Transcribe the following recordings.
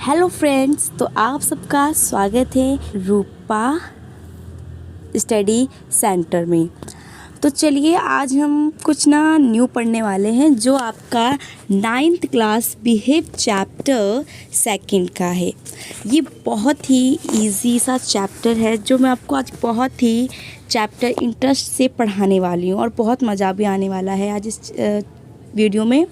Hello friends, तो आप सबका स्वागत है रूपा स्टडी सेंटर में। तो चलिए आज हम कुछ न्यू पढ़ने वाले हैं जो आपका 9th क्लास बिहेव चैप्टर 2 का है। ये बहुत ही इजी सा चैप्टर है जो मैं आपको आज बहुत ही चैप्टर इंटरेस्ट से पढ़ाने वाली हूँ और बहुत मज़ा भी आने वाला है आज इस वीडियो में।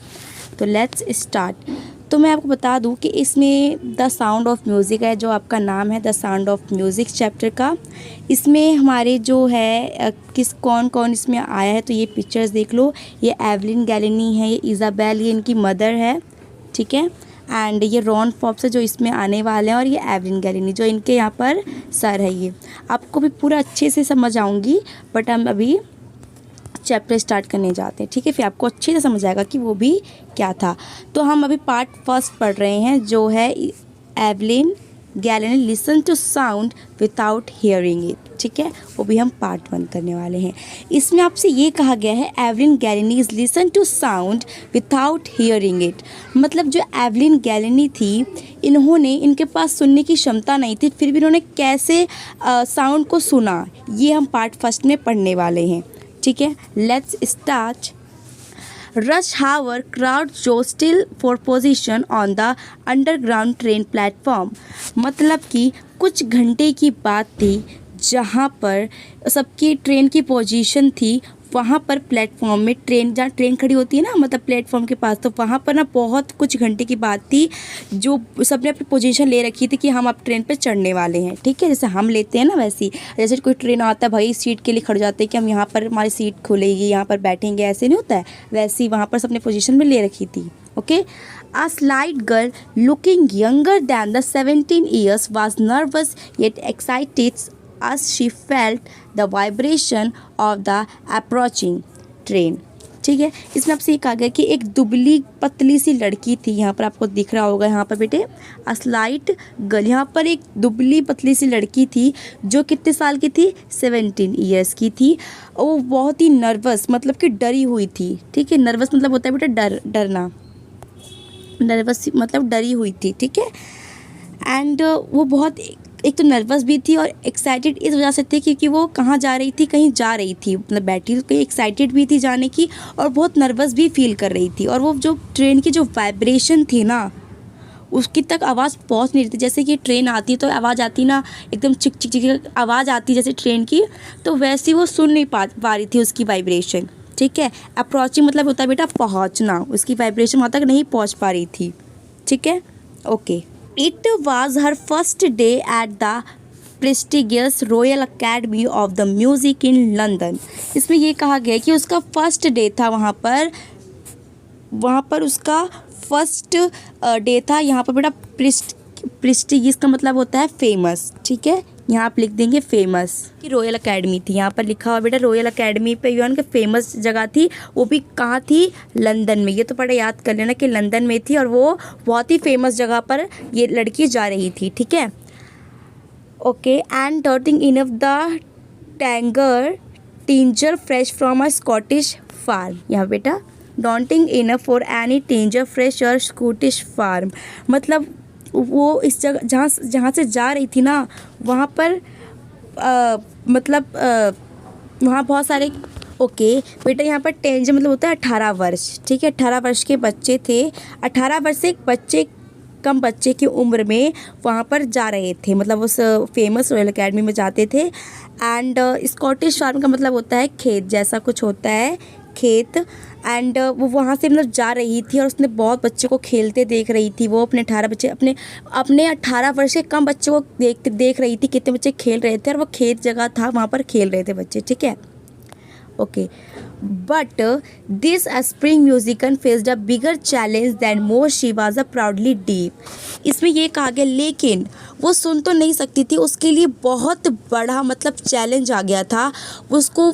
तो लेट्स स्टार्ट। तो मैं आपको बता दूं कि इसमें द साउंड ऑफ म्यूज़िक है, जो आपका नाम है the sound of music chapter का। इसमें हमारे जो है कौन कौन इसमें आया है, तो ये पिक्चर्स देख लो। ये एवलिन गैलिनी है, ये इज़ाबेल, ये इनकी मदर है, ठीक है। एंड ये रॉन फॉप्स है जो इसमें आने वाले हैं, और ये एवलिन गैलिनी जो इनके यहाँ पर सर है। ये आपको भी पूरा अच्छे से समझ आऊँगी, बट हम अभी चैप्टर स्टार्ट करने जाते हैं, ठीक है। फिर आपको अच्छे से समझ आएगा कि वो भी क्या था। तो हम अभी पार्ट फर्स्ट पढ़ रहे हैं जो है Evelyn Glennie listen to sound without hearing it, ठीक है। वो भी हम पार्ट 1 करने वाले हैं। इसमें आपसे ये कहा गया है Evelyn Glennie is listen to sound without hearing it. मतलब जो एवलिन गैलिनी थी, इनके पास सुनने की क्षमता नहीं थी, फिर भी इन्होंने कैसे साउंड को सुना, ये हम पार्ट फर्स्ट में पढ़ने वाले हैं, ठीक है। Let's start. Rush hour crowd jostle for position on the underground train platform. मतलब कि कुछ घंटे की बात थी जहाँ पर सबकी ट्रेन की पोजीशन थी, वहाँ पर प्लेटफॉर्म में जहाँ ट्रेन खड़ी होती है ना, मतलब प्लेटफॉर्म के पास, तो वहाँ पर बहुत कुछ घंटे की बात थी जो सबने अपनी पोजीशन ले रखी थी कि हम अब ट्रेन पे चढ़ने वाले हैं, ठीक है। जैसे हम लेते हैं ना, वैसी जैसे कोई ट्रेन आता है भाई, सीट के लिए खड़ जाते हैं कि हम यहाँ पर हमारी सीट खुलेगी, यहाँ पर बैठेंगे, ऐसे नहीं होता है। वैसे ही वहाँ पर सबने पोजीशन में ले रखी थी, okay. A slight girl looking younger than the 17 years was nervous yet excited as she felt the vibration of the approaching train, ठीक है। इसमें आपसे ये कहा गया कि एक दुबली पतली सी लड़की थी, यहाँ पर आपको दिख रहा होगा, यहाँ पर बेटे a slight girl, यहाँ पर एक दुबली पतली सी लड़की थी जो कितने साल की थी, 17 ईयर्स की थी। वो बहुत ही नर्वस, मतलब कि डरी हुई थी, ठीक है। नर्वस मतलब होता है बेटा डरना, नर्वस मतलब डरी हुई थी, ठीक है। एंड वो बहुत एक तो नर्वस भी थी और एक्साइटेड इस वजह से थी क्योंकि वो कहाँ जा रही थी, कहीं जा रही थी, मतलब बैठी, तो कहीं एक्साइटेड भी थी जाने की और बहुत नर्वस भी फील कर रही थी। और वो जो ट्रेन की जो वाइब्रेशन थी ना, उसकी तक आवाज़ पहुंच नहीं रही थी। जैसे कि ट्रेन आती तो आवाज़ आती ना, एकदम चिक चिक चिक आवाज़ आती जैसे ट्रेन की, तो वैसी वो सुन नहीं पा रही थी उसकी वाइब्रेशन, ठीक है। अप्रोचिंग मतलब होता है बेटा पहुंचना, उसकी वाइब्रेशन वहाँ तक नहीं पहुंच पा रही थी, ठीक है, okay. It was her first day at the prestigious Royal Academy of the Music in London. इसमें ये कहा गया कि उसका फर्स्ट डे था वहाँ पर उसका फर्स्ट डे था। यहाँ पर बेटा प्रेस्टिगियस का मतलब होता है फेमस, ठीक है। यहाँ आप लिख देंगे फेमस कि रॉयल अकेडमी थी, यहाँ पर लिखा हुआ बेटा रॉयल अकेडमी पे यून के फेमस जगह थी, वो भी कहाँ थी, लंदन में। ये तो बड़ा याद कर लेना कि लंदन में थी और वो बहुत ही फेमस जगह पर ये लड़की जा रही थी, ठीक है, okay. And daunting enough the teenager fresh from a Scottish farm. यहाँ बेटा daunting in for any teenager fresh और स्कॉटिश फार्म, मतलब वो इस जगह जहाँ से जा रही थी ना, वहाँ पर वहाँ बहुत सारे, ओके बेटा। यहाँ पर टेंजर मतलब होता है 18 वर्ष, ठीक है। 18 वर्ष के बच्चे थे, 18 वर्ष से कम बच्चे की उम्र में वहाँ पर जा रहे थे, मतलब उस फेमस रॉयल अकेडमी में जाते थे। एंड स्कॉटिश फार्म का मतलब होता है खेत जैसा कुछ होता है, खेत। एंड वो वहाँ से मतलब जा रही थी और उसने बहुत बच्चे को खेलते देख रही थी। वो अपने 18 वर्ष के कम बच्चे को देख रही थी, कितने बच्चे खेल रहे थे, और वो खेत जगह था, वहाँ पर खेल रहे थे बच्चे, ठीक है, okay. But this spring musician faced a bigger challenge than more she was a proudly deep. इसमें ये कहा गया लेकिन वो सुन तो नहीं सकती थी, उसके लिए बहुत बड़ा मतलब चैलेंज आ गया था उसको,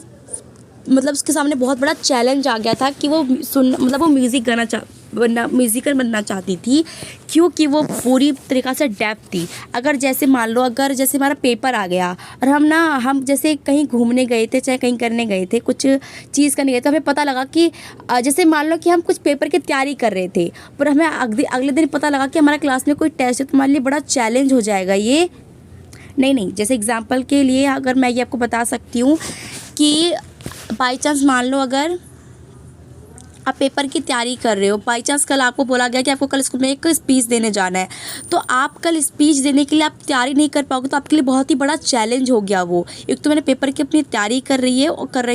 मतलब उसके सामने बहुत बड़ा चैलेंज आ गया था कि वो म्यूज़िक गाना म्यूज़िकर बनना चाहती थी, क्योंकि वो पूरी तरीक़ा से डेफ थी। अगर जैसे मान लो, अगर जैसे हमारा पेपर आ गया और हम जैसे कहीं घूमने गए थे, चाहे कहीं करने गए थे, कुछ चीज़ करने गए, तो हमें पता लगा कि जैसे मान लो कि हम कुछ पेपर की तैयारी कर रहे थे, पर हमें अगले दिन पता लगा कि हमारा क्लास में कोई टेस्ट है, तो हमारे लिए बड़ा चैलेंज हो जाएगा ये। नहीं, जैसे एग्जाम्पल के लिए अगर मैं ये आपको बता सकती हूँ कि बाई चांस मान लो अगर आप पेपर की तैयारी कर रहे हो, बाई चांस कल आपको बोला गया कि आपको कल स्कूल में एक स्पीच देने जाना है, तो आप कल स्पीच देने के लिए आप तैयारी नहीं कर पाओगे, तो आपके लिए बहुत ही बड़ा चैलेंज हो गया वो। एक तो मैंने पेपर की अपनी तैयारी कर रही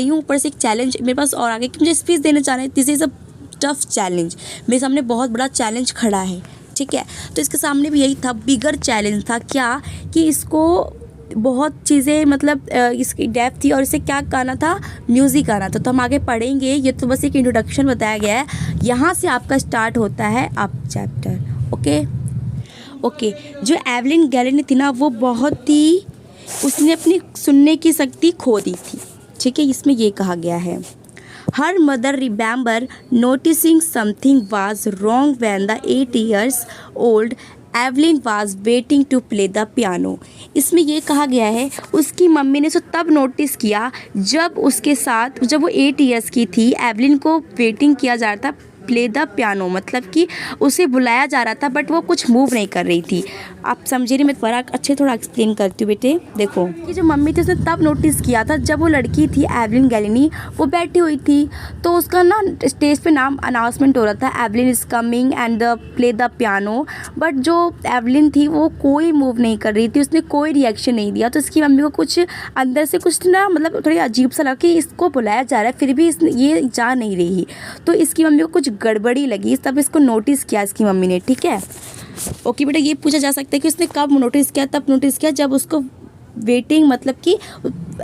हूँ, ऊपर से एक चैलेंज मेरे पास और आ गया कि मुझे स्पीच देने जाना है। This is a tough challenge, मेरे सामने बहुत बड़ा चैलेंज खड़ा है, ठीक है। तो इसके सामने भी यही था, बिगर चैलेंज था क्या, कि इसको बहुत चीज़ें मतलब इसकी डेप्थ थी और इसे क्या गाना था, म्यूज़िक गाना था। तो हम आगे पढ़ेंगे, ये तो बस एक इंट्रोडक्शन बताया गया है। यहाँ से आपका स्टार्ट होता है अप चैप्टर। ओके। जो एवलिन गैलिनी थी ना, वो बहुत ही, उसने अपनी सुनने की शक्ति खो दी थी, ठीक है। इसमें ये कहा गया है, her mother remember noticing something was wrong when the 8 years old Evelyn was waiting to play the piano. इसमें ये कहा गया है, उसकी मम्मी ने उसे तब नोटिस किया जब वो 8 years की थी, एवलिन को वेटिंग किया जा रहा था प्ले द पियानो, मतलब कि उसे बुलाया जा रहा था बट वो कुछ मूव नहीं कर रही थी। आप समझे नहीं, मैं थोड़ा एक्सप्लेन करती हूँ बेटे। देखो, ये जो मम्मी थी उसने तब नोटिस किया था जब वो लड़की थी एवलिन गैलिनी, वो बैठी हुई थी, तो उसका ना स्टेज पे नाम अनाउंसमेंट हो रहा था, Evelyn is coming and play the piano, but जो एवलिन थी वो कोई मूव नहीं कर रही थी, उसने कोई रिएक्शन नहीं दिया। तो इसकी मम्मी को कुछ अंदर से कुछ ना, मतलब थोड़ी अजीब सा लगा कि इसको बुलाया जा रहा है फिर भी ये जा नहीं रही, तो इसकी मम्मी को कुछ गड़बड़ी लगी, तब इसको नोटिस किया इसकी मम्मी ने, ठीक है। ओके बेटा, ये पूछा जा सकता है कि उसने कब नोटिस किया, तब नोटिस किया जब उसको वेटिंग, मतलब कि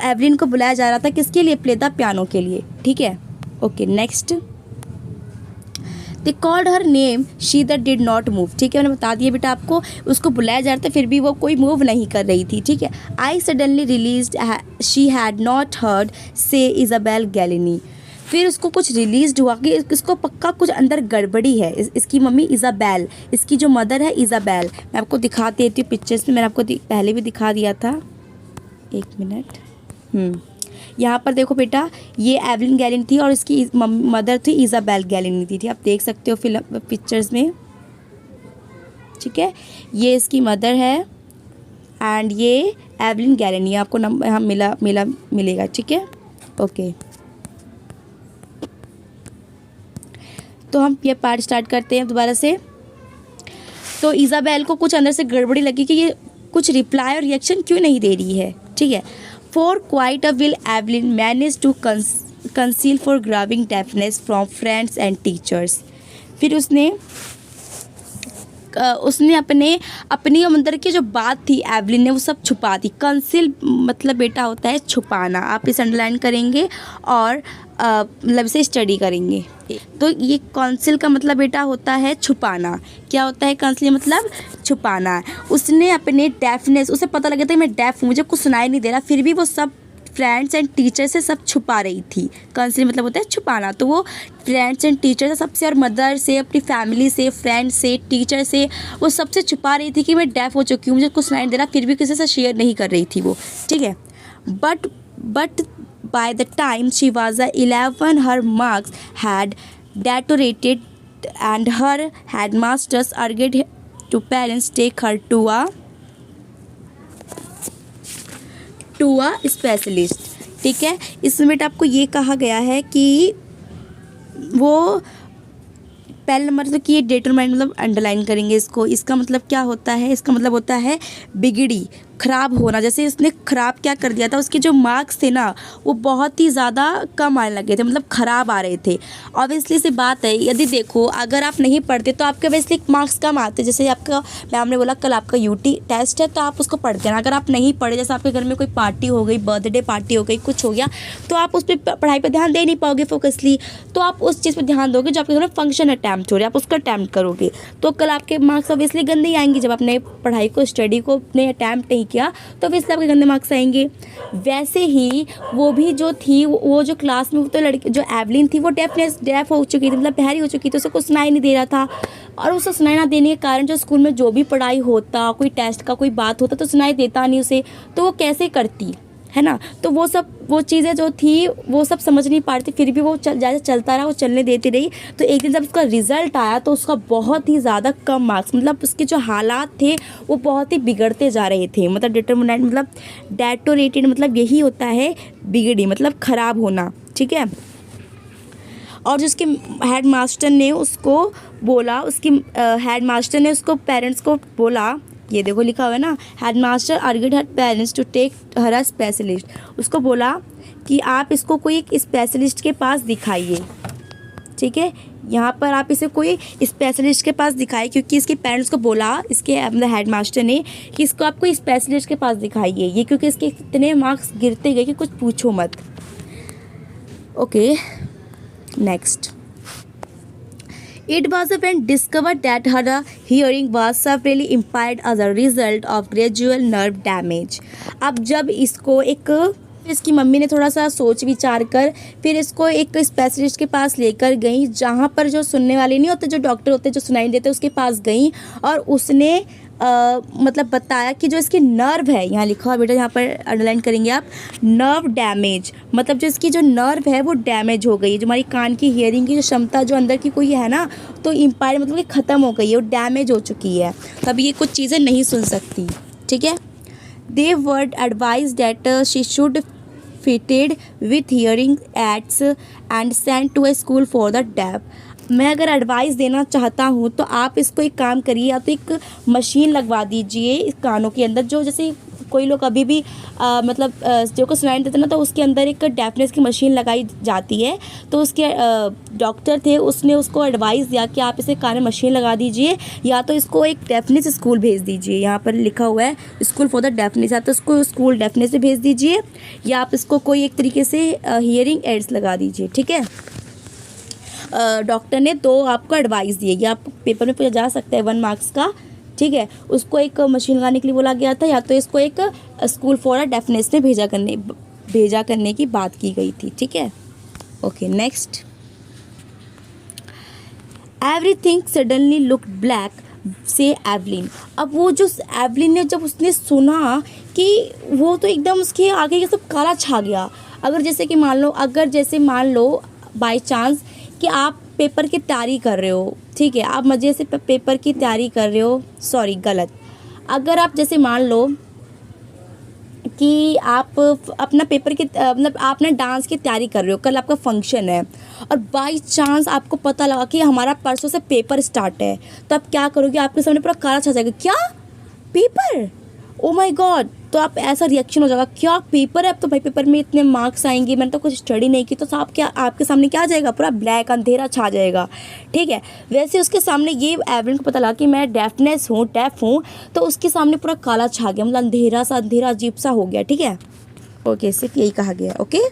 एवलिन को बुलाया जा रहा था किसके लिए, प्ले द पियानो के लिए, ठीक है। Okay, next, they called her name, she that did not move, ठीक है। मैंने बता दिया बेटा आपको, उसको बुलाया जा रहा था फिर भी वो कोई मूव नहीं कर रही थी, ठीक है। I suddenly released, she had not heard से इजाबेल गैलिनी, फिर उसको कुछ रिलीज हुआ कि इसको पक्का कुछ अंदर गड़बड़ी है। इसकी मम्मी इजाबेल, इसकी जो मदर है इजाबेल, मैं आपको दिखा देती हूँ पिक्चर्स में, मैंने आपको पहले भी दिखा दिया था, एक मिनट। यहाँ पर देखो बेटा, ये एवलिन गैलिनी थी और इसकी मदर थी इजाबेल गैलिनी थी, आप देख सकते हो फिल्म पिक्चर्स में, ठीक है। ये इसकी मदर है एंड ये एवलिन गैलिनी, आपको नंबर यहाँ मिलेगा, ठीक है। ओके, तो हम ये पार्ट स्टार्ट करते हैं दोबारा से। तो इजाबेल को कुछ अंदर से गड़बड़ी लगी कि ये कुछ रिप्लाई और रिएक्शन क्यों नहीं दे रही है, ठीक है। For quite a while Evelyn manage to conceal for growing deafness from friends and teachers, फिर उसने अपनी अंदर की जो बात थी एवलिन ने वो सब छुपा दी। कंसील मतलब बेटा होता है छुपाना, आप इसे अंडरलाइन करेंगे और मतलब से स्टडी करेंगे। तो ये काउंसिल का मतलब बेटा होता है छुपाना। क्या होता है काउंसिल, मतलब छुपाना। उसने अपने डेफनेस, उसे पता लगा था मैं डेफ हूँ, मुझे कुछ सुनाई नहीं दे रहा, फिर भी वो सब फ्रेंड्स एंड टीचर से सब छुपा रही थी। काउंसिल मतलब होता है छुपाना, तो वो फ्रेंड्स एंड टीचर से सबसे, और मदर से, अपनी फैमिली से, फ्रेंड से, टीचर से, वो सबसे छुपा रही थी कि मैं डेफ हो चुकी हूँ, मुझे कुछ सुनाई नहीं दे रहा, फिर भी किसी से शेयर नहीं कर रही थी वो, ठीक है। But by the time she was 11, her marks had deteriorated and her headmasters urged to parents take her to a specialist, ठीक है। इसमें बेटा आपको ये कहा गया है कि वो पहले नंबर तो कि ये डिटरमाइन मतलब अंडरलाइन करेंगे इसको। इसका मतलब क्या होता है, इसका मतलब होता है बिगड़ी, ख़राब होना। जैसे उसने ख़राब क्या कर दिया था, उसके जो मार्क्स थे ना वो बहुत ही ज़्यादा कम आने लगे थे, मतलब ख़राब आ रहे थे। ऑब्वियसली सी बात है, यदि देखो अगर आप नहीं पढ़ते तो आपके वैसे मार्क्स कम आते। जैसे आपका मैम ने बोला कल आपका यूटी टेस्ट है तो आप उसको पढ़ देना। अगर आप नहीं पढ़े, जैसे आपके घर में कोई पार्टी हो गई, बर्थडे पार्टी हो गई, कुछ हो गया, तो आप उस पर पढ़ाई पर ध्यान दे नहीं पाओगे फोकसली, तो आप उस चीज़ पर ध्यान दोगे जो आपके घर में फंक्शन अटैम्प्ट हो रहा है, आप उसका अटैम्प्ट करोगे, तो कल आपके मार्क्स ऑब्वियसली गंदे ही आएंगे जब आपने पढ़ाई को, स्टडी को आपने अटैम्प्ट नहीं किया तो फिर इसलिए आपके गंदे मार्क्स आएंगे। वैसे ही वो भी जो थी, वो जो क्लास में, वो तो लड़की जो एवलिन थी वो डेफ हो चुकी थी, मतलब बहरी हो चुकी थी, उसे कुछ सुनाई नहीं दे रहा था। और उसे सुनाई ना देने के कारण जो स्कूल में जो भी पढ़ाई होता, कोई टेस्ट का कोई बात होता तो सुनाई देता नहीं उसे, तो वो कैसे करती, है ना। तो वो चीज़ें जो थी वो सब समझ नहीं पा रही थी, फिर भी वो जैसे चलता रहा, वो चलने देती रही। तो एक दिन जब उसका रिज़ल्ट आया तो उसका बहुत ही ज़्यादा कम मार्क्स, मतलब उसके जो हालात थे वो बहुत ही बिगड़ते जा रहे थे। मतलब डिटरमिनेंट मतलब डेटोरेटेड, मतलब यही होता है बिगड़ी, मतलब ख़राब होना, ठीक है। और जो उसके हेड मास्टर ने उसको बोला, उसकी हेड मास्टर ने उसको पेरेंट्स को बोला, ये देखो लिखा हुआ है ना, headmaster argued her parents to take her a specialist. उसको बोला कि आप इसको कोई एक स्पेशलिस्ट के पास दिखाइए, ठीक है। यहाँ पर आप इसे कोई स्पेशलिस्ट के पास दिखाइए, क्योंकि इसके पेरेंट्स को बोला, इसके मतलब हेड मास्टर ने, कि इसको आप कोई स्पेशलिस्ट के पास दिखाइए, ये क्योंकि इसके इतने मार्क्स गिरते गए कि कुछ पूछो मत। Okay, next. It was when discovered that her hearing was severely impaired as a result of gradual nerve damage. अब जब इसकी मम्मी ने थोड़ा सा सोच विचार कर फिर इसको एक स्पेशलिस्ट के पास लेकर गई, जहाँ पर जो सुनने वाले नहीं होते, जो डॉक्टर होते जो सुनाई देते, उसके पास गई और उसने मतलब बताया कि जो इसके नर्व है, यहाँ लिखा हुआ बेटा, यहाँ पर अंडरलाइन करेंगे आप, नर्व डैमेज, मतलब जो इसकी जो नर्व है वो डैमेज हो गई है। जो हमारी कान की हियरिंग की जो क्षमता जो अंदर की कोई है ना, तो इम्पायर मतलब कि ख़त्म हो गई है, वो डैमेज हो चुकी है, तभी ये कुछ चीज़ें नहीं सुन सकती, ठीक है। They were advised that she should fitted with hearing aids and send to a school for the deaf. मैं अगर एडवाइस देना चाहता हूँ तो आप इसको एक काम करिए, या तो एक मशीन लगवा दीजिए इस कानों के अंदर, जो जैसे कोई लोग अभी भी मतलब जो को सुनाई देते ना, तो उसके अंदर एक डेफनेस की मशीन लगाई जाती है। तो उसके डॉक्टर थे, उसने उसको एडवाइस दिया कि आप इसे कान में मशीन लगा दीजिए, या तो इसको एक डेफनेस स्कूल भेज दीजिए। यहाँ पर लिखा हुआ है स्कूल फॉर द डेफनेस, या तो इसको स्कूल डेफनेस से भेज दीजिए, या आप इसको कोई एक तरीके से हियरिंग एड्स लगा दीजिए, ठीक है। डॉक्टर ने दो आपको एडवाइस दिए, ये आप पेपर में पूछा जा सकता है 1 मार्क्स का, ठीक है। उसको एक मशीन लगाने के लिए बोला गया था, या तो इसको एक स्कूल फॉर डेफनेस में भेजा करने की बात की गई थी, ठीक है। Okay, next. Everything suddenly looked black से एवलिन। अब वो जो एवलिन ने जब उसने सुना कि वो तो एकदम उसके आगे ये सब काला छा गया। अगर जैसे मान लो बाय चांस कि आप पेपर की तैयारी कर रहे हो, ठीक है, आप मज़े से पेपर की तैयारी कर रहे हो, सॉरी गलत, अगर आप जैसे मान लो कि आप अपना पेपर की मतलब आप ना डांस की तैयारी कर रहे हो, कल आपका फंक्शन है और बाय चांस आपको पता लगा कि हमारा परसों से पेपर स्टार्ट है, तो आप क्या करोगे, आपके सामने पूरा काला छा जाएगा, क्या पेपर, ओ माय गॉड। तो आप ऐसा रिएक्शन हो जाएगा, क्या पेपर है, अब तो भाई पेपर में इतने मार्क्स आएंगे, मैंने तो कुछ स्टडी नहीं की, तो आप क्या, आपके सामने क्या आ जाएगा, पूरा ब्लैक अंधेरा छा जाएगा, ठीक है। वैसे उसके सामने ये एवलिन को पता लगा कि मैं डेफ हूँ, तो उसके सामने पूरा काला छा गया, मतलब अंधेरा अजीब सा हो गया, ठीक है। ओके, सिर्फ यही कहा गया, okay.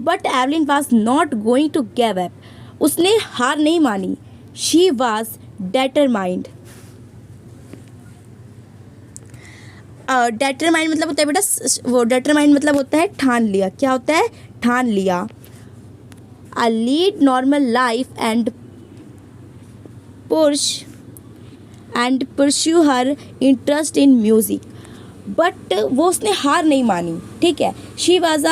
But Evelyn was not going to give up, उसने हार नहीं मानी, शी वॉज डेटरमाइंड। डेटरमाइंड मतलब होता है बेटा, वो डेटरमाइंड मतलब होता है ठान लिया, क्या होता है, ठान लिया। A lead normal life and pursue her interest in music. But वो उसने हार नहीं मानी, ठीक है। शी वाज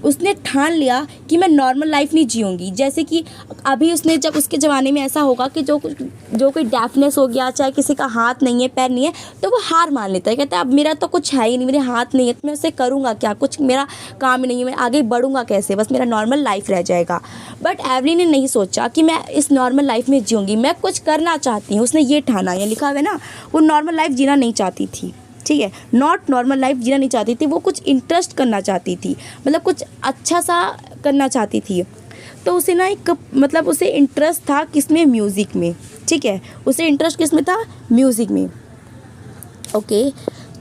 उसने ठान लिया कि मैं नॉर्मल लाइफ नहीं जीऊँगी। जैसे कि अभी उसने, जब उसके ज़माने में ऐसा होगा कि जो कोई डेफनेस हो गया, चाहे किसी का हाथ नहीं है, पैर नहीं है, तो वो हार मान लेता है, कहता है अब मेरा तो कुछ है ही नहीं, मेरे हाथ नहीं है, तो मैं उसे करूँगा क्या, कुछ मेरा काम ही नहीं है, मैं आगे बढ़ूँगा कैसे, बस मेरा नॉर्मल लाइफ रह जाएगा। बट एवलिन ने नहीं सोचा कि मैं इस नॉर्मल लाइफ में जीऊँगी, मैं कुछ करना चाहती हूँ, उसने ये ठाना, ये लिखा हुआ है ना, वो नॉर्मल लाइफ जीना नहीं चाहती थी, ठीक है, नॉट नॉर्मल लाइफ जीना नहीं चाहती थी, वो कुछ इंटरेस्ट करना चाहती थी, मतलब कुछ अच्छा सा करना चाहती थी। तो उसे ना एक मतलब उसे इंटरेस्ट था किसमें, म्यूज़िक में, ठीक है, उसे इंटरेस्ट किसमें था, म्यूज़िक में। ओके,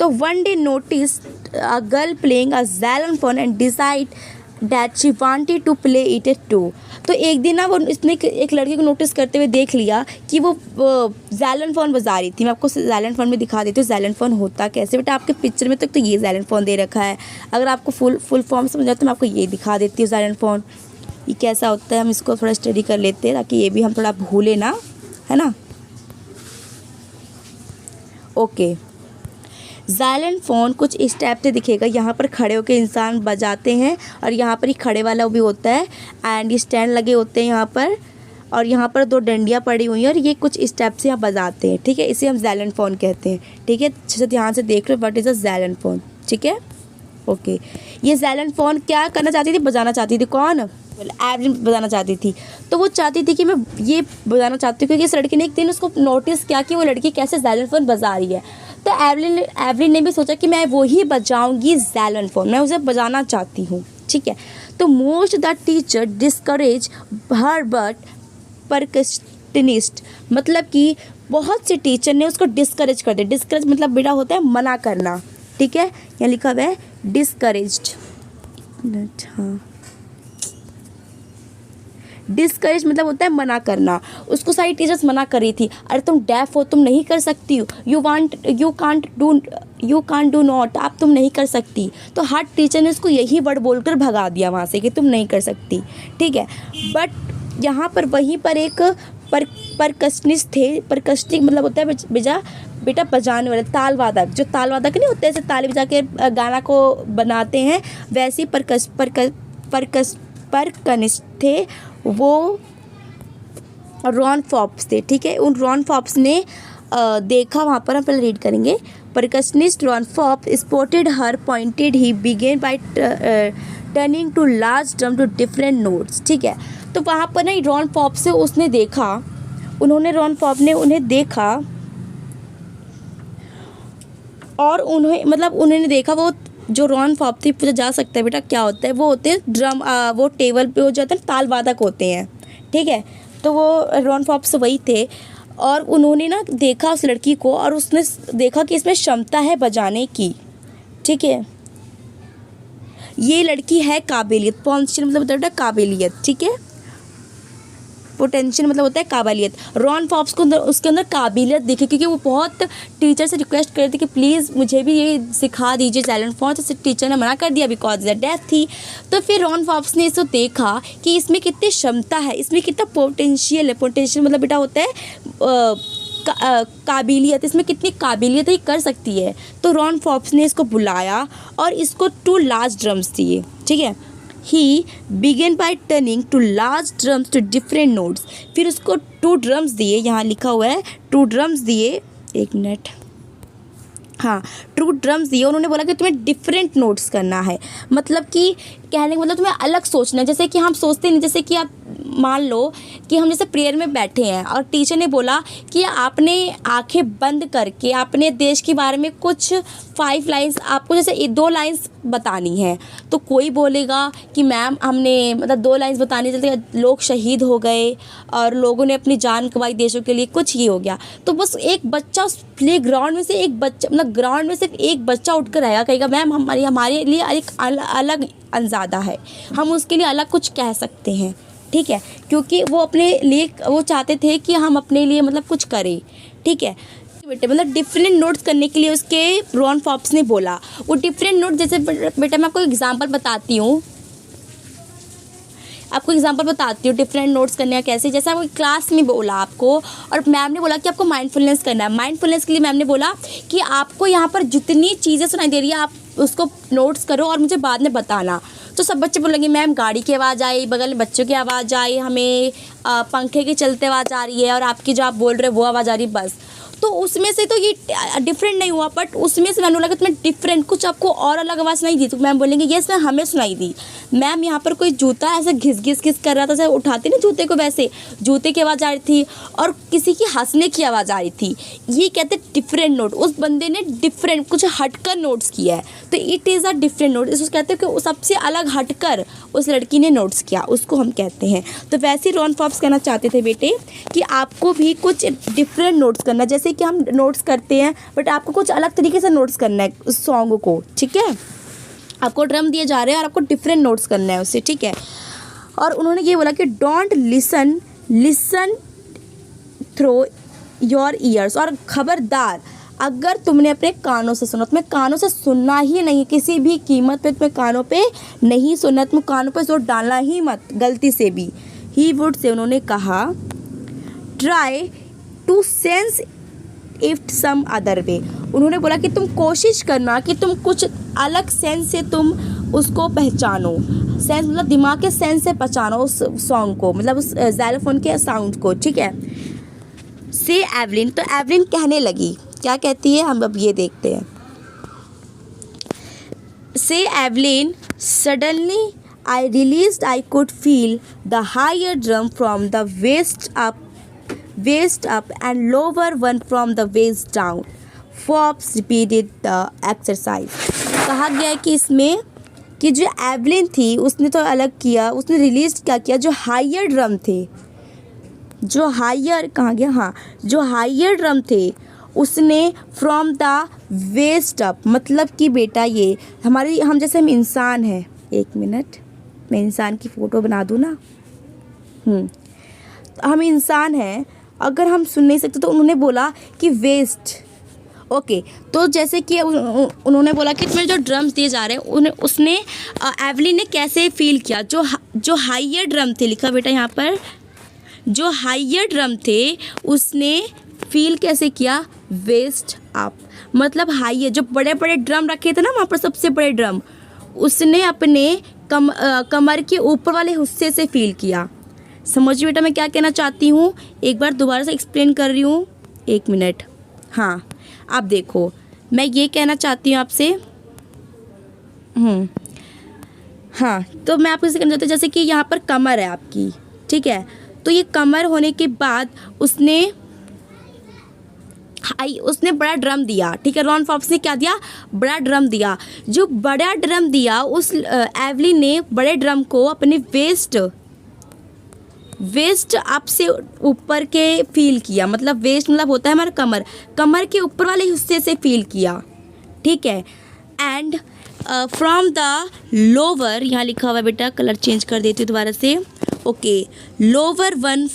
तो one day notice a girl playing a xylophone and that she wanted to play it too. तो एक दिन ना वो इसने एक लड़के को नोटिस करते हुए देख लिया कि वो ज़ैलोफ़ोन बजा रही थी। मैं आपको ज़ैलोफ़ोन में दिखा देती हूँ ज़ैलोफ़ोन होता कैसे। बेटा आपके पिक्चर में तो ये ज़ैलोफ़ोन दे रखा है, अगर आपको फुल फॉर्म समझा तो मैं आपको ये दिखा देती हूँ ज़ैलोफ़ोन ये कैसा होता है। हम इसको थोड़ा स्टडी कर लेते हैं ताकि ये भी हम थोड़ा भूलें ना, है ना। ओके, ज़ैलोफ़ोन कुछ इस टाइप से दिखेगा। यहाँ पर खड़े होकर इंसान बजाते हैं और यहाँ पर ही खड़े वाला भी होता है एंड ये स्टैंड लगे होते हैं यहाँ पर, और यहाँ पर 2 डंडियाँ पड़ी हुई हैं और ये कुछ इस टाइप से यहाँ बजाते हैं। ठीक है, इसे हम ज़ैलोफ़ोन कहते हैं। ठीक है, अच्छे से ध्यान से देख लो व्हाट इज़ अ ज़ैलोफ़ोन। ठीक है, ओके। ये ज़ैलोफ़ोन क्या करना चाहती थी, बजाना चाहती थी। कौन? एवलिन बजाना चाहती थी। तो वो चाहती थी कि मैं ये बजाना चाहती हूँ क्योंकि इस लड़की ने एक दिन उसको नोटिस किया कि वो लड़की कैसे ज़ैलोफ़ोन बजा रही है। तो एवलिन ने भी सोचा कि मैं वो ही बजाऊँगी ज़ैलोफ़ोन, मैं उसे बजाना चाहती हूँ। ठीक है, तो most the teacher discourage her but percussionist, मतलब कि बहुत से टीचर ने उसको डिस्करेज कर दिया। डिस्करेज मतलब बेटा होता है मना करना। ठीक है, यहाँ लिखा हुआ है डिस्करेज्ड। हाँ, डिस्करेज मतलब होता है मना करना। उसको सारी टीचर्स मना कर रही थी, अरे तुम डेफ हो, तुम नहीं कर सकती हो, यू कांट डू नॉट, आप तुम नहीं कर सकती। तो हर टीचर ने उसको यही वर्ड बोलकर भगा दिया वहाँ से कि तुम नहीं कर सकती। ठीक है, बट यहाँ पर वहीं पर एक परकस्टनिस्ट थे। परकस्टिक मतलब होता है बेटा बजाने वाले, ताल वादक। जो ताल वादक नहीं होते ऐसे ताली बजा के गाना को बनाते हैं, वैसे परकनिस्ट थे वो रॉन फॉप्स थे। ठीक है, उन रॉन फॉप्स ने देखा वहाँ पर, हम पहले रीड करेंगे। परकशनिस्ट रॉन फॉप spotted her pointed he began by turning two large drum to different notes. ठीक है, तो वहाँ पर ना रॉन फॉप से उसने देखा, रॉन फॉप ने उन्हें देखा और उन्होंने देखा वो जो रॉन फॉप थी। पूछा जा सकता है बेटा क्या होता है? वो होते हैं ड्रम, वो टेबल पे हो जाते हैं ताल वादक होते हैं। ठीक है, तो वो रॉन फॉप से वही थे और उन्होंने ना देखा उस लड़की को और उसने देखा कि इसमें क्षमता है बजाने की। ठीक है, ये लड़की है काबिलियत। पोटेंशियल मतलब होता है काबिलियत। ठीक है, पोटेंशियल मतलब होता है काबिलियत। रॉन फॉप्स को उसके अंदर काबिलियत दिखी क्योंकि वो बहुत टीचर से रिक्वेस्ट कर रही थी कि प्लीज़ मुझे भी ये सिखा दीजिए ज़ैलोफ़ोन। तो टीचर ने मना कर दिया बिकॉज द डेथ थी। तो फिर रॉन फॉप्स ने इसको देखा कि इसमें कितनी क्षमता है, इसमें कितना पोटेंशियल है। पोटेंशियल मतलब बेटा होता है काबिलियत, इसमें कितनी काबिलियत है, कर सकती है। तो रॉन फॉप्स ने इसको बुलाया और इसको 2 लार्ज ड्रम्स दिए। ठीक है, he began by turning two large drums to different notes. फिर उसको 2 ड्रम्स दिए, यहाँ लिखा हुआ है 2 ड्रम्स दिए, एक मिनट, हाँ 2 ड्रम्स दिए। उन्होंने बोला कि तुम्हें डिफरेंट नोट्स करना है, मतलब कि कहने का मतलब तुम्हें अलग सोचना है। जैसे कि हम सोचते नहीं, जैसे कि आप मान लो कि हम जैसे प्रेयर में बैठे हैं और टीचर ने बोला कि आपने आंखें बंद करके अपने देश के बारे में कुछ 5 लाइन्स, आपको जैसे 2 लाइन्स बतानी है। तो कोई बोलेगा कि मैम हमने मतलब 2 लाइन्स बताने चलते लोग शहीद हो गए और लोगों ने अपनी जान गंवाई देशों के लिए, कुछ ही हो गया। तो बस एक बच्चा प्ले ग्राउंड में से एक बच्चा, मतलब ग्राउंड में सिर्फ एक बच्चा उठ कर आएगा, कहेगा मैम हमारे लिए एक अलग अंदाज़ा है, हम उसके लिए अलग कुछ कह सकते हैं। ठीक है, क्योंकि वो अपने लिए वो चाहते थे कि हम अपने लिए मतलब कुछ करें। ठीक है बेटे, मतलब डिफरेंट नोट्स करने के लिए उसके रॉन फॉप्स ने बोला। वो डिफरेंट नोट जैसे बेटा मैं आपको एग्जांपल बताती हूँ, डिफरेंट नोट्स करने का कैसे। जैसे आपको क्लास में बोला आपको और मैम ने बोला कि आपको माइंडफुलनेस करना है। माइंडफुलनेस के लिए मैम ने बोला कि आपको यहाँ पर जितनी चीज़ें सुनाई दे रही है आप उसको नोट्स करो और मुझे बाद में बताना। तो सब बच्चे बोलेंगे मैम गाड़ी की आवाज़ आई, बगल में बच्चों की आवाज़ आई, हमें पंखे के चलते आवाज़ आ रही है और आपकी जो आप बोल रहे हो वो आवाज़ आ रही है, बस। तो उसमें से तो ये डिफरेंट नहीं हुआ, बट उसमें से मैंने बोला कि तुम्हें डिफरेंट कुछ आपको और अलग आवाज़ सुनाई दी। तो मैम बोलेंगे येस मैम हमें सुनाई दी। मैम यहाँ पर कोई जूता ऐसे घिस कर रहा था, ऐसे उठाते ना जूते को, वैसे जूते की आवाज़ आ रही थी और किसी की हंसने की आवाज़ आ रही थी। ये कहते डिफरेंट नोट। उस बंदे ने डिफरेंट कुछ हटकर नोट्स किया है, तो it is a different note. इसको कहते हैं कि सबसे अलग हटकर उस लड़की ने नोट्स किया, उसको हम कहते हैं। तो वैसे ही रॉन फॉप्स कहना चाहते थे बेटे कि आपको भी कुछ डिफरेंट नोट्स करना, जैसे कि हम नोट्स करते हैं बट आपको कुछ अलग तरीके से नोट्स करना है उस सॉन्ग को। ठीक है, आपको ड्रम दिए जा रहे हैं और आपको डिफरेंट नोट्स करना है उससे, ठीक है। और उन्होंने ये बोला कि don't listen through your ears, और खबरदार अगर तुमने अपने कानों से सुना, तुम्हें कानों से सुनना ही नहीं, किसी भी कीमत पे तुम्हें कानों पे नहीं सुनना, तुम कानों पे जोर डालना ही मत गलती से भी। ही वुड से, उन्होंने कहा try to sense if some other way, उन्होंने बोला कि तुम कोशिश करना कि तुम कुछ अलग सेंस से तुम उसको पहचानो। सेंस मतलब दिमाग के सेंस से पहचानो उस सॉन्ग को, मतलब उस ज़ाइलोफोन के साउंड को, ठीक है। से एवलिन, तो एवलिन कहने लगी, क्या कहती है हम अब ये देखते हैं। से Evelyn suddenly I realised, I could feel the higher drum from the waist up and lower one from the waist down. Forbes repeated the exercise. कहा गया है कि इसमें कि जो एवलिन थी उसने तो अलग किया, उसने रिलीज क्या किया, जो हायर ड्रम थे, जो हायर कहाँ गया, हाँ, जो हायर ड्रम थे उसने फ्रॉम द वेस्ट अप, मतलब कि बेटा ये हम जैसे हम इंसान हैं, एक मिनट मैं इंसान की फ़ोटो बना दूँ ना, हम इंसान हैं, अगर हम सुन नहीं सकते तो उन्होंने बोला कि वेस्ट, ओके। तो जैसे कि उन्होंने बोला कि तुम्हें जो ड्रम्स दिए जा रहे हैं उसने एवलिन ने कैसे फील किया, जो हाइयर ड्रम थे, लिखा बेटा यहाँ पर, जो हाइयर ड्रम थे उसने फील कैसे किया, वेस्ट अप, मतलब हाइयर, जो बड़े बड़े ड्रम रखे थे ना वहाँ पर, सबसे बड़े ड्रम, उसने अपने कमर के ऊपर वाले हिस्से से फील किया। समझिए बेटा मैं क्या कहना चाहती हूँ, एक बार दोबारा से एक्सप्लेन कर रही हूँ, एक मिनट। हाँ, आप देखो, मैं ये कहना चाहती हूँ आपसे, हाँ, तो मैं आपको इसे कहना चाहती हूँ, जैसे कि यहाँ पर कमर है आपकी, ठीक है, तो ये कमर होने के बाद उसने बड़ा ड्रम दिया, ठीक है। रॉन फॉब्स ने क्या दिया, बड़ा ड्रम दिया। जो बड़ा ड्रम दिया उस एवलिन ने बड़े ड्रम को अपने वेस्ट अप से ऊपर के फील किया, मतलब वेस्ट मतलब होता है हमारा कमर के ऊपर वाले हिस्से से फील किया, ठीक है। एंड फ्रॉम द लोअर, यहाँ लिखा हुआ है बेटा, कलर चेंज कर देती हूँ दोबारा से, okay, lower one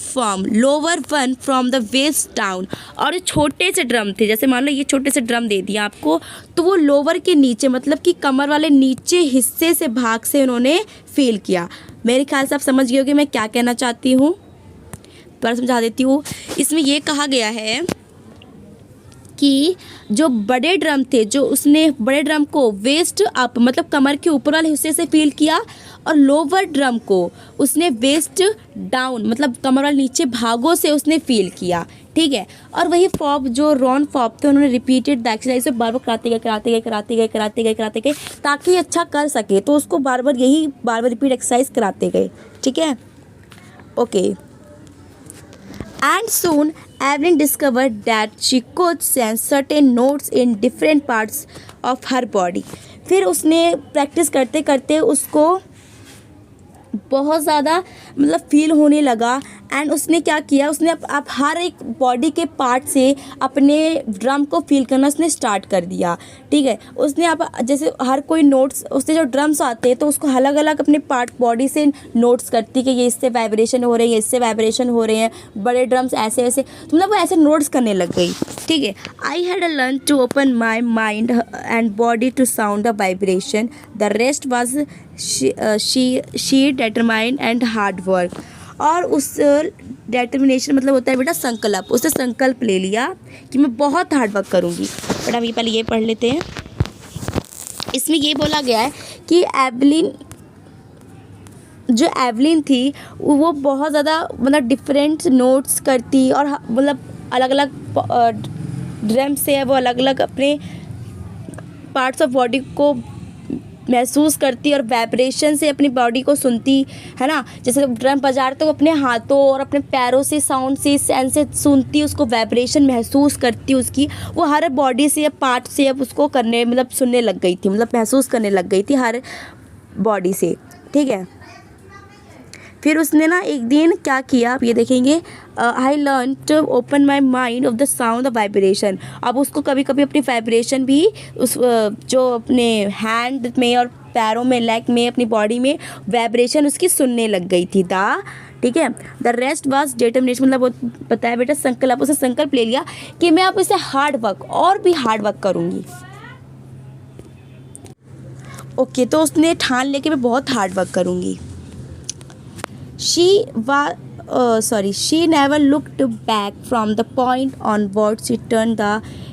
from the waist down, और ये छोटे से ड्रम थे, जैसे मान लो ये छोटे से ड्रम दे दिया आपको, तो वो लोअर के नीचे, मतलब कि कमर वाले नीचे हिस्से से भाग से उन्होंने फील किया। मेरे ख्याल से आप समझ गए होंगे मैं क्या कहना चाहती हूँ, दोबारा समझा देती हूँ। इसमें ये कहा गया है कि जो बड़े ड्रम थे, जो उसने बड़े ड्रम को वेस्ट अप, मतलब कमर के ऊपर वाले हिस्से से फील किया, और लोअर ड्रम को उसने वेस्ट डाउन, मतलब कमर वाले नीचे भागों से उसने फील किया, ठीक है। और वही फॉब, जो रॉन फॉब थे, उन्होंने रिपीटेड द एक्सरसाइज बार बार कराते गए ताकि अच्छा कर सके, तो उसको बार बार रिपीट एक्सरसाइज कराते गए, ठीक है, okay. And soon Evelyn discovered that she could sense certain notes in different parts of her body. फिर उसने प्रैक्टिस करते करते उसको बहुत ज़्यादा मतलब फील होने लगा, एंड उसने क्या किया, उसने अब हर एक बॉडी के पार्ट से अपने ड्रम को फील करना उसने स्टार्ट कर दिया, ठीक है। उसने अब जैसे हर कोई नोट्स, उससे जो ड्रम्स आते हैं तो उसको अलग अलग अपने पार्ट बॉडी से नोट्स करती कि ये इससे वाइब्रेशन हो रहे हैं, ये इससे वाइब्रेशन हो रहे हैं, बड़े ड्रम्स ऐसे वैसे, तो मतलब वो ऐसे नोट्स करने लग गई, ठीक है। I had a learn to open my mind and body to sound the vibration, the rest was she determine and hard work. और उस डिटर्मिनेशन मतलब होता है बेटा संकल्प, उसने संकल्प ले लिया कि मैं बहुत हार्ड वर्क करूँगी। बेटा अभी पहले ये पढ़ लेते हैं। इसमें ये बोला गया है कि जो एवलिन थी वो बहुत ज़्यादा मतलब डिफरेंट नोट्स करती, और मतलब अलग अलग ड्रम से वो अलग अलग अपने पार्ट्स ऑफ बॉडी को महसूस करती और वाइब्रेशन से अपनी बॉडी को सुनती है ना। जैसे ड्रम बजा रहे तो अपने हाथों और अपने पैरों से साउंड से सेंस से सुनती, उसको वाइब्रेशन महसूस करती, उसकी वो हर बॉडी से या पार्ट से अब उसको करने मतलब सुनने लग गई थी, मतलब महसूस करने लग गई थी हर बॉडी से, ठीक है। फिर उसने ना एक दिन क्या किया, आप ये देखेंगे, I learn to open my mind of the sound of vibration. अब उसको कभी कभी अपनी वाइब्रेशन भी उस जो अपने हैंड में और पैरों में, लेग में, अपनी बॉडी में वाइब्रेशन उसकी सुनने लग गई थी। ठीक है, द रेस्ट वाज डिटर्मिनेशन, मतलब वो बताया बेटा संकल्प, उसने संकल्प ले लिया कि मैं अब इसे हार्ड वर्क और भी हार्ड वर्क करूँगी। ओके, तो उसने ठान लेके मैं बहुत हार्ड वर्क करूँगी। She never looked back from the point onwards. She turned the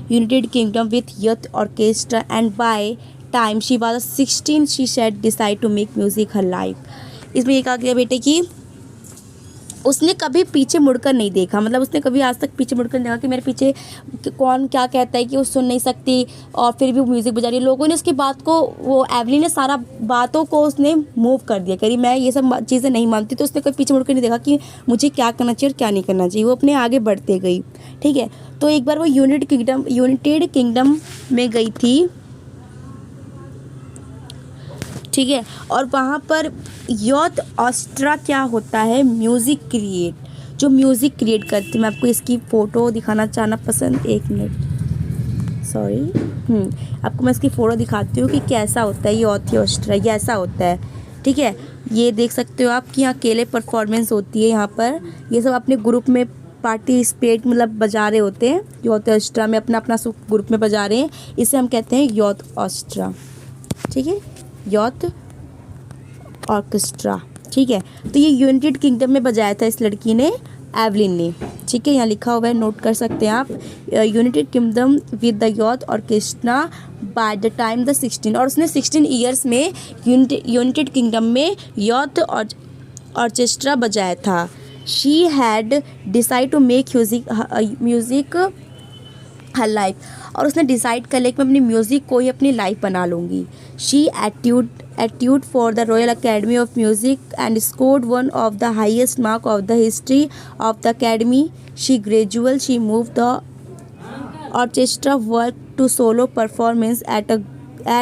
United Kingdom with youth orchestra, and by time she was 16, she said decide to make music her life. इसमें ये कहा गया बेटे कि उसने कभी पीछे मुड़कर नहीं देखा, मतलब उसने कभी आज तक पीछे मुड़कर नहीं देखा कि मेरे पीछे कौन क्या कहता है कि वो सुन नहीं सकती और फिर भी म्यूज़िक बजा रही है। लोगों ने उसकी बात को, वो एवली ने सारा बातों को उसने मूव कर दिया, करी मैं ये सब चीज़ें नहीं मानती। तो उसने कभी पीछे मुड़कर नहीं देखा कि मुझे क्या करना चाहिए और क्या नहीं करना चाहिए, वो अपने आगे बढ़ते गई। ठीक है, तो एक बार वो यूनाइटेड किंगडम में गई थी। ठीक है, और वहाँ पर यूथ ऑर्केस्ट्रा क्या होता है, म्यूज़िक क्रिएट, जो म्यूज़िक क्रिएट करती, मैं आपको इसकी फ़ोटो दिखाना चाहना पसंद, एक मिनट सॉरी, आपको मैं इसकी फ़ोटो दिखाती हूँ कि कैसा होता है ये यूथ ऑर्केस्ट्रा, ये ऐसा होता है। ठीक है, ये देख सकते हो आप कि यहाँ अकेले परफॉर्मेंस होती है, यहाँ पर ये सब अपने ग्रुप में पार्टिसिपेट, मतलब बजा रहे होते हैं यूथ ऑर्केस्ट्रा में, अपना अपना ग्रुप में बजा रहे हैं, इसे हम कहते हैं यूथ ऑर्केस्ट्रा। ठीक है, यूथ ऑर्केस्ट्रा। ठीक है, तो ये यूनाइटेड किंगडम में बजाया था इस लड़की ने, एवलिन ने। ठीक है, यहाँ लिखा हुआ है, नोट कर सकते हैं आप, United Kingdom with the youth orchestra by the time the 16, और उसने 16 ईयर्स में यूनाइटेड किंगडम में यूथ ऑर्केस्ट्रा बजाया था। She had decide to make music her life, और उसने डिसाइड कर लिया कि मैं अपनी म्यूज़िक को ही अपनी लाइफ बना लूँगी। She etude for the Royal Academy of Music and scored one of the highest mark of the history of the academy. She move the orchestra work to solo performance at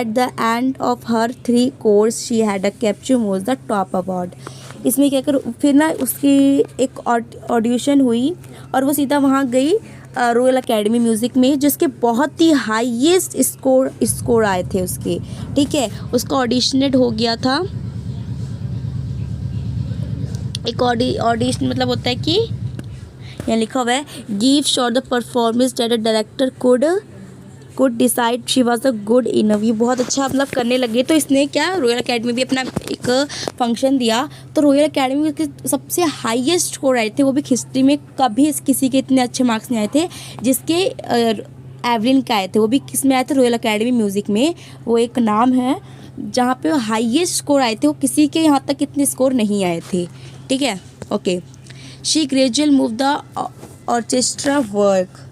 the end of her 3 course she had a capture most the top award. इसमें क्या कर, फिर ना उसकी एक audition हुई और वो सीधा वहाँ गई रॉयल अकेडमी म्यूज़िक में, जिसके बहुत ही हाईएस्ट स्कोर आए थे उसके। ठीक है, उसका ऑडिशनेट हो गया था, एक ऑडिशन मतलब होता है कि यहाँ लिखा हुआ है give shot the performance that the director could decide she was a good enough. ये बहुत अच्छा मतलब करने लगे, तो इसने क्या रॉयल अकेडमी भी अपना एक फंक्शन दिया, तो रॉयल अकेडमी के सबसे हाईएस्ट स्कोर आए थे, वो भी हिस्ट्री में कभी किसी के इतने अच्छे मार्क्स नहीं आए थे जिसके एवलिन का आए थे। वो भी किस में आए थे, रॉयल अकेडमी म्यूज़िक में, वो एक नाम है जहाँ पे हाईएस्ट स्कोर आए थे, वो किसी के यहाँ तक इतने स्कोर नहीं आए थे। ठीक है, okay. She gradual move the orchestra work.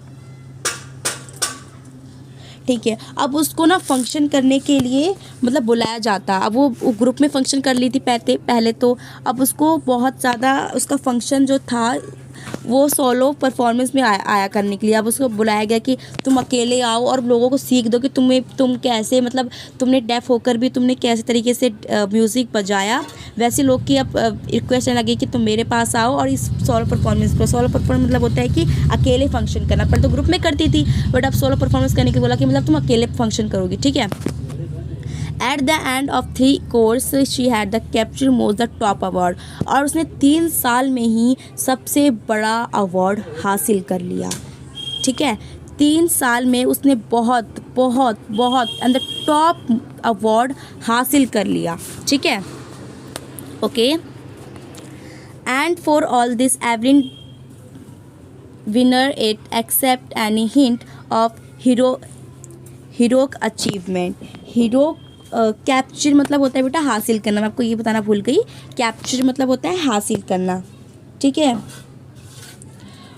ठीक है, अब उसको ना फंक्शन करने के लिए मतलब बुलाया जाता, अब वो ग्रुप में फंक्शन कर ली थी पहले तो, अब उसको बहुत ज़्यादा उसका फंक्शन जो था वो सोलो परफॉर्मेंस में आया करने के लिए। अब उसको बुलाया गया कि तुम अकेले आओ और लोगों को सीख दो कि तुम कैसे, मतलब तुमने डेफ होकर भी तुमने कैसे तरीके से म्यूज़िक बजाया, वैसे लोग की अब रिक्वेस्ट लगी कि तुम मेरे पास आओ और इस सोलो परफॉर्मेंस मतलब होता है कि अकेले फंक्शन करना, पर तो ग्रुप में करती थी, बट अब सोलो परफॉर्मेंस करने के लिए बोला कि मतलब तुम अकेले फंक्शन करोगी। ठीक है, eight the end of 3 course she had the capture most the top award, और उसने 3 साल में ही सबसे बड़ा अवार्ड हासिल कर लिया। ठीक है, 3 साल में उसने बहुत बहुत बहुत एंड द टॉप अवार्ड हासिल कर लिया। ठीक है, okay. And for all this Evelyn winner it accept any hint of heroic achievement. Capture मतलब होता है बेटा हासिल करना, मैं आपको ये बताना भूल गई, कैप्चर मतलब होता है हासिल करना। ठीक है,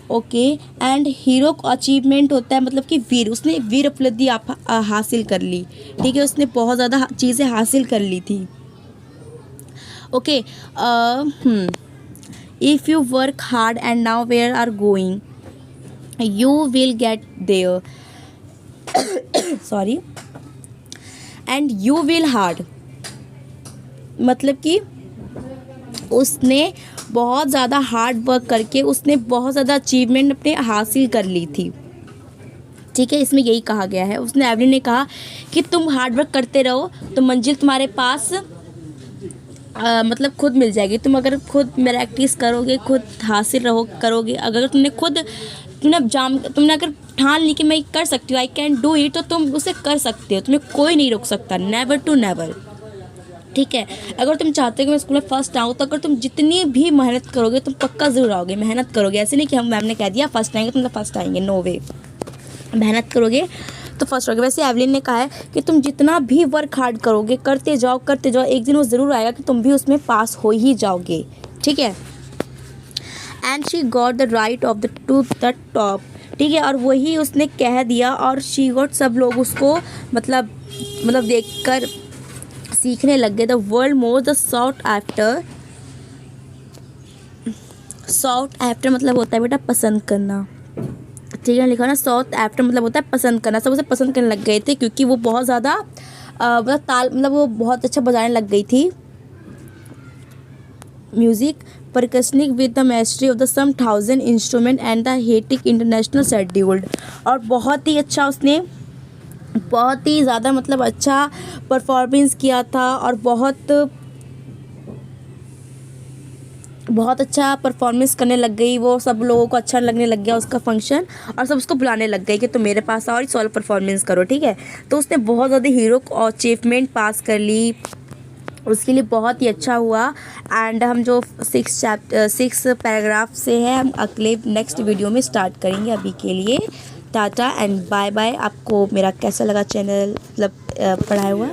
ओके। एंड हीरोक अचीवमेंट होता है मतलब कि वीर, उसने वीर उपलब्धि हासिल कर ली। ठीक है, उसने बहुत ज़्यादा चीज़ें हासिल कर ली थी। Okay, if you work hard and now where are going you will get there, sorry, and you will hard, मतलब कि उसने बहुत ज़्यादा हार्ड वर्क करके उसने बहुत ज़्यादा अचीवमेंट अपने हासिल कर ली थी। ठीक है, इसमें यही कहा गया है। उसने एवलिन ने कहा कि तुम हार्ड वर्क करते रहो तो मंजिल तुम्हारे पास मतलब खुद मिल जाएगी। तुम अगर खुद प्रैक्टिस करोगे, खुद हासिल करोगे, अगर तुमने अगर ठान ली कि मैं कर सकती हूँ, आई कैन डू इट, तो तुम उसे कर सकते हो, तुम्हें कोई नहीं रोक सकता। Never to never. ठीक है, अगर तुम चाहते हो कि मैं स्कूल में फर्स्ट आऊँ तो अगर तुम जितनी भी मेहनत करोगे तुम पक्का ज़रूर आओगे। मेहनत करोगे, ऐसे नहीं कि हम मैम ने कह दिया फर्स्ट आएंगे तुम तो फर्स्ट आएंगे, नो वे। मेहनत करोगे तो फर्स्ट होगे। वैसे एवलिन ने कहा है कि तुम जितना भी वर्क हार्ड करोगे, करते जाओ, एक दिन वो ज़रूर आएगा कि तुम भी उसमें पास हो ही जाओगे। ठीक है। And she got the right of the two the top. ठीक है, और वही उसने कह दिया और शी गॉट, सब लोग उसको मतलब देखकर सीखने लग गए। The world most the sought after मतलब होता है बेटा पसंद करना। ठीक है, लिखा ना, सॉट आफ्टर मतलब होता है पसंद करना। सब उसे पसंद करने लग गए थे क्योंकि वो बहुत ज़्यादा वो बहुत अच्छा बजाने लग गई थी music, percussionist with the mastery of the some 1000 instrument and the hectic international scheduled. और बहुत ही अच्छा उसने बहुत ही ज़्यादा मतलब अच्छा परफॉर्मेंस किया था और बहुत अच्छा परफॉर्मेंस करने लग गई। वो सब लोगों को अच्छा लगने लग गया उसका फंक्शन और सब उसको बुलाने लग गए कि तुम मेरे पास आओ और सोलो परफॉर्मेंस करो। ठीक है, तो उसने बहुत ज़्यादा हीरो अचीवमेंट पास कर ली, उसके लिए बहुत ही अच्छा हुआ। एंड हम जो 6 पैराग्राफ से है हम अगले नेक्स्ट वीडियो में स्टार्ट करेंगे। अभी के लिए टाटा एंड बाय बाय। आपको मेरा कैसा लगा चैनल मतलब पढ़ाया हुआ?